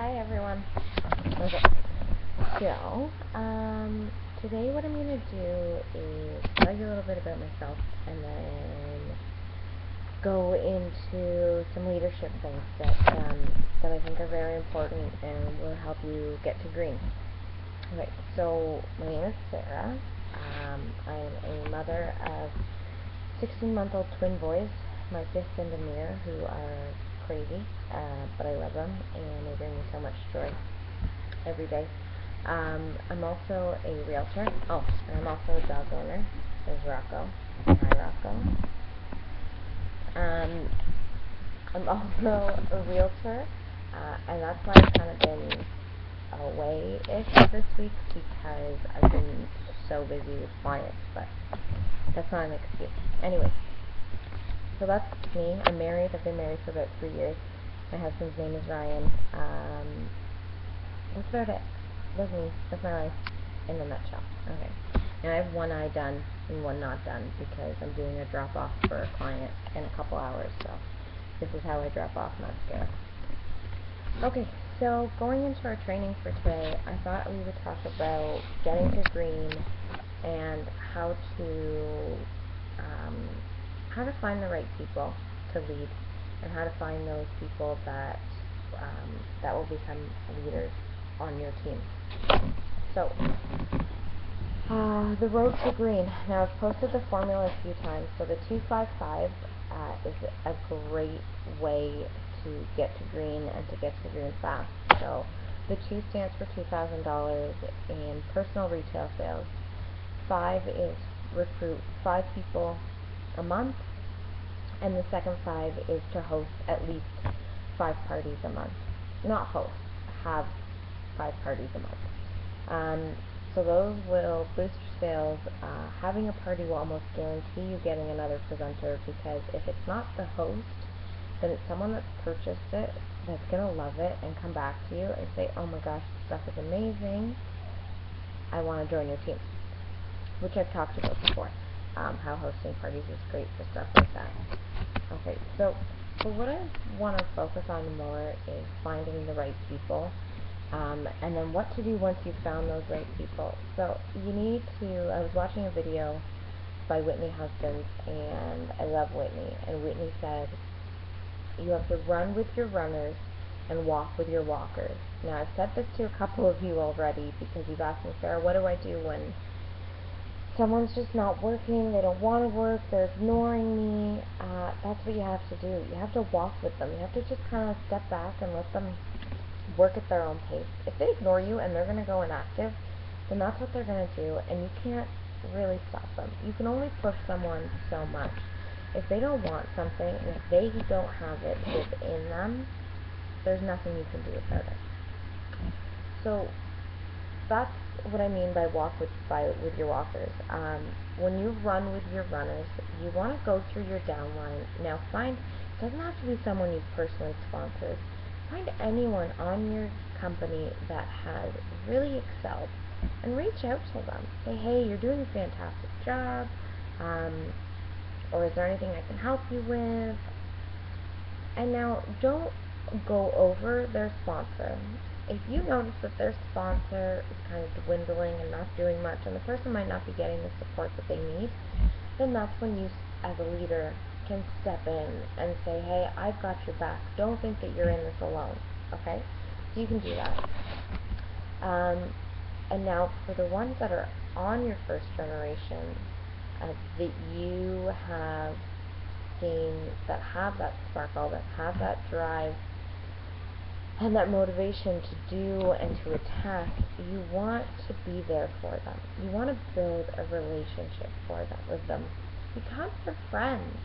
Hi everyone. Okay. So, today what I'm going to do is tell you a little bit about myself and then go into some leadership things that I think are very important and will help you get to green. Okay, so my name is Sarah. I'm a mother of 16-month-old twin boys, Marcus and Amir, who are crazy, but I love them and they bring me so much joy every day. I'm also a realtor. Oh, and I'm also a dog owner. There's Rocco. Hi, Rocco. I'm also a realtor, and that's why I've kind of been away-ish this week because I've been so busy with clients, but that's not an excuse. Anyway, so that's me. I'm married. I've been married for about 3 years. My husband's name is Ryan. That's about it. That's me. That's my life in a nutshell. Okay. Now I have one eye done and one not done because I'm doing a drop-off for a client in a couple hours. So this is how I drop off mascara. Okay, so going into our training for today, I thought we would talk about getting to green and how to find the right people to lead and how to find those people that will become leaders on your team. So, the road to green. Now, I've posted the formula a few times. So the 255 is a great way to get to green and to get to green fast. So the 2 stands for $2,000 in personal retail sales. 5 is recruit 5 people a month, and the second 5 is to host at least 5 parties a month. Not host, have 5 parties a month. So those will boost your sales. Having a party will almost guarantee you getting another presenter, because if it's not the host, then it's someone that's purchased it, that's going to love it and come back to you and say, oh my gosh, this stuff is amazing, I want to join your team, which I've talked about before, how hosting parties is great for stuff like that. Okay, so what I want to focus on more is finding the right people, and then what to do once you've found those right people. So you need to, I was watching a video by Whitney Husbands, and I love Whitney, and Whitney said, you have to run with your runners and walk with your walkers. Now, I've said this to a couple of you already because you've asked me, Sarah, what do I do when someone's just not working, they don't want to work, they're ignoring me? That's what you have to do. You have to walk with them. You have to just kind of step back and let them work at their own pace. If they ignore you and they're going to go inactive, then that's what they're going to do, and you can't really stop them. You can only push someone so much. If they don't want something, and if they don't have it within them, there's nothing you can do about it. So that's what I mean by walk with your walkers. When you run with your runners, you want to go through your downline. Now it doesn't have to be someone you've personally sponsored. Find anyone on your company that has really excelled and reach out to them. Say, hey, you're doing a fantastic job, or is there anything I can help you with? And now, don't go over their sponsor. If you notice that their sponsor is kind of dwindling and not doing much, and the person might not be getting the support that they need, then that's when you, as a leader, can step in and say, hey, I've got your back. Don't think that you're in this alone, okay? So you can do that. And now, for the ones that are on your first generation, that you have seen, that have that sparkle, that have that drive and that motivation to do and to attack, you want to be there for them. You want to build a relationship with them. Become their friends.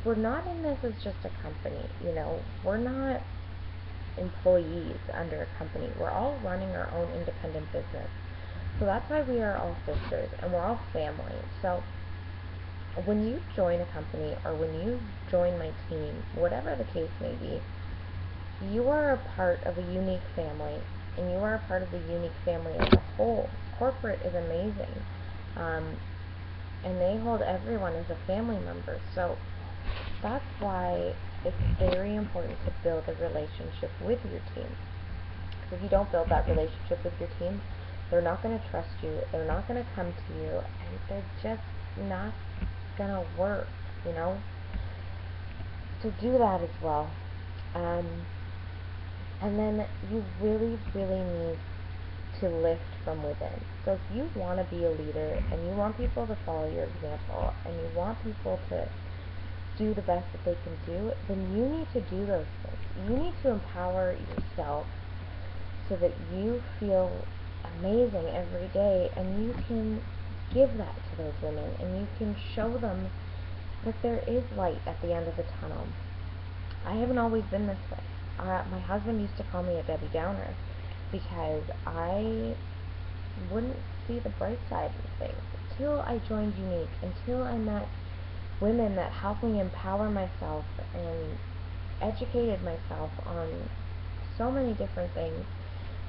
We're not in this as just a company, we're not employees under a company. We're all running our own independent business. So that's why we are all sisters and we're all family. So when you join a company or when you join my team, whatever the case may be, you are a part of a unique family, and you are a part of the unique family as a whole. Corporate is amazing, and they hold everyone as a family member. So that's why it's very important to build a relationship with your team. So if you don't build that relationship with your team, they're not going to trust you, they're not going to come to you, and they're just not going to work, you know? So do that as well. And then you really, really need to lift from within. So if you want to be a leader and you want people to follow your example and you want people to do the best that they can do, then you need to do those things. You need to empower yourself so that you feel amazing every day, and you can give that to those women, and you can show them that there is light at the end of the tunnel. I haven't always been this way. My husband used to call me a Debbie Downer because I wouldn't see the bright side of things until I joined Unique, until I met women that helped me empower myself and educated myself on so many different things,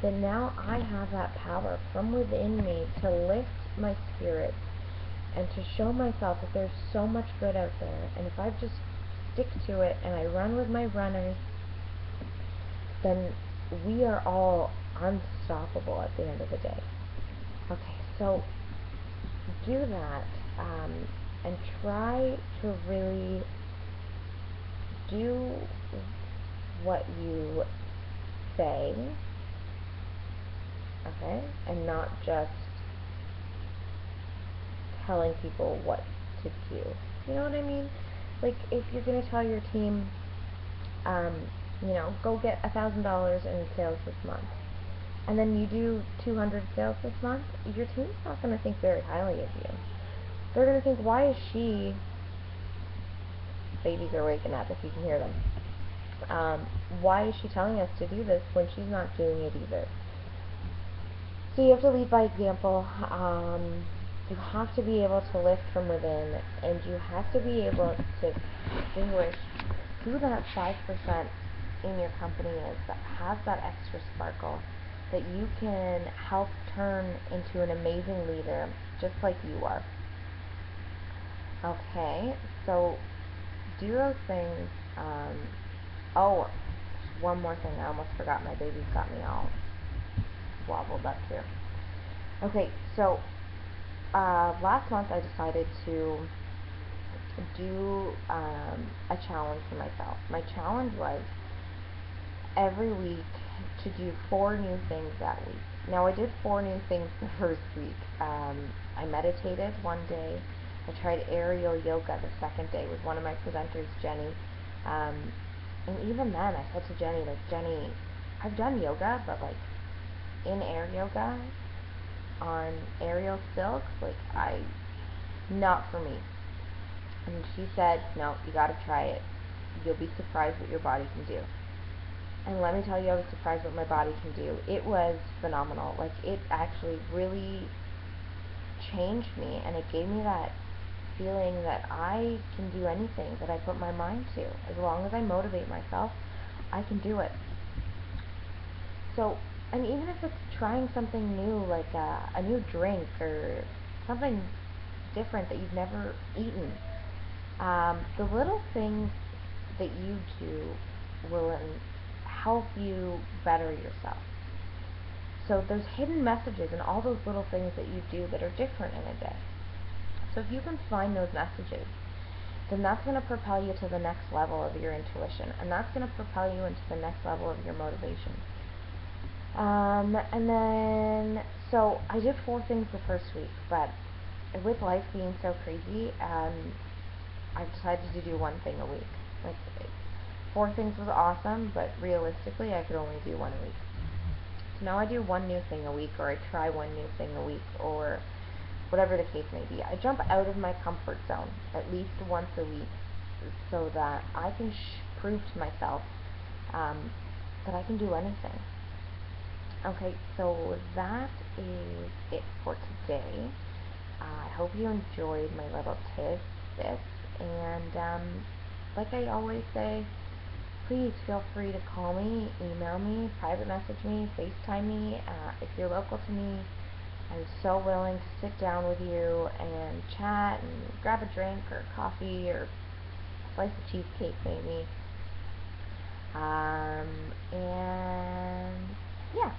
that now I have that power from within me to lift my spirits and to show myself that there's so much good out there, and if I just stick to it and I run with my runners, then we are all unstoppable at the end of the day. Okay, so do that, and try to really do what you say, okay, and not just telling people what to do. You know what I mean? Like, if you're going to tell your team, go get $1,000 in sales this month, and then you do 200 sales this month, your team's not going to think very highly of you. They're going to think, why is she, babies are waking up if you can hear them, why is she telling us to do this when she's not doing it either? So you have to lead by example. You have to be able to lift from within, and you have to be able to distinguish who that 5% in your company is that has that extra sparkle that you can help turn into an amazing leader just like you are. Okay, so do those things. Oh, one more thing, I almost forgot. My baby's got me all wobbled up here. Okay, so last month I decided to do a challenge for myself. My challenge was every week to do 4 new things that week. Now, I did 4 new things the first week. I meditated one day. I tried aerial yoga the second day with one of my presenters, Jenny. And even then, I said to Jenny, Jenny, I've done yoga, but in air yoga, on aerial silks, not for me. And she said, no, you gotta try it. You'll be surprised what your body can do. And let me tell you, I was surprised what my body can do. It was phenomenal. It actually really changed me, and it gave me that feeling that I can do anything that I put my mind to. As long as I motivate myself, I can do it. So, and even if it's trying something new, like a new drink or something different that you've never eaten, the little things that you do will help you better yourself. So there's hidden messages in all those little things that you do that are different in a day. So if you can find those messages, then that's going to propel you to the next level of your intuition, and that's going to propel you into the next level of your motivation. And then, so I did 4 things the first week, but with life being so crazy, I've decided to do 1 thing a week. 4 things was awesome, but realistically, I could only do 1 a week. So now I do 1 new thing a week, or I try 1 new thing a week, or whatever the case may be. I jump out of my comfort zone at least once a week so that I can prove to myself that I can do anything. Okay, so that is it for today. I hope you enjoyed my little tidbits, and like I always say, please feel free to call me, email me, private message me, FaceTime me. If you're local to me, I'm so willing to sit down with you and chat and grab a drink or coffee or a slice of cheesecake maybe. And yeah,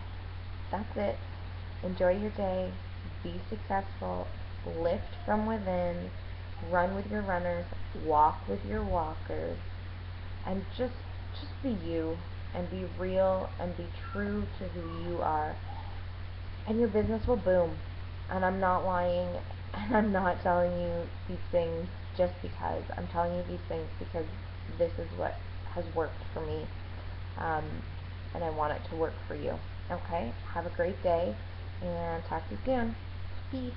that's it. Enjoy your day. Be successful. Lift from within. Run with your runners. Walk with your walkers. And just be you. And be real. And be true to who you are. And your business will boom. And I'm not lying. And I'm not telling you these things just because. I'm telling you these things because this is what has worked for me. And I want it to work for you. Okay? Have a great day, and talk to you soon. Peace.